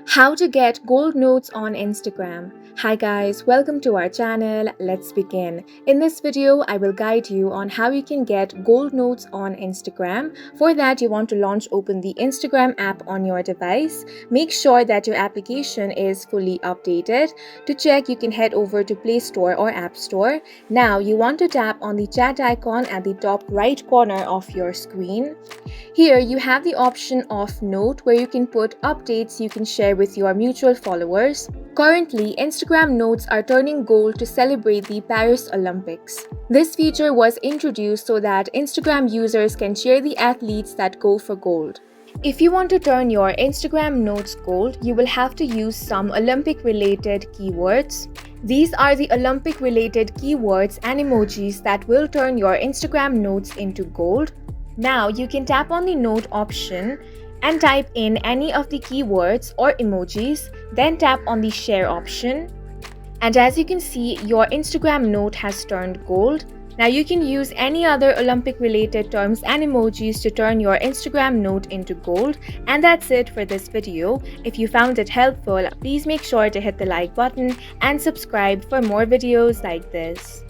How to get gold notes on Instagram. Hi guys, welcome to our channel. Let's begin. In this video, I will guide you on how you can get gold notes on Instagram. For that, you want to open the Instagram app on your device. Make sure that your application is fully updated. To check, you can head over to Play Store or App Store. Now, you want to tap on the chat icon at the top right corner of your screen. Here you have the option of Note where you can put updates you can share with your mutual followers. Currently, Instagram Notes are turning gold to celebrate the Paris Olympics. This feature was introduced so that Instagram users can share the athletes that go for gold. If you want to turn your Instagram Notes gold, you will have to use some Olympic-related keywords. These are the Olympic-related keywords and emojis that will turn your Instagram Notes into gold. Now you can tap on the Note option and type in any of the keywords or emojis, then tap on the Share option. And as you can see, your Instagram Note has turned gold. Now you can use any other Olympic related terms and emojis to turn your Instagram Note into gold. And that's it for this video. If you found it helpful, please make sure to hit the like button and subscribe for more videos like this.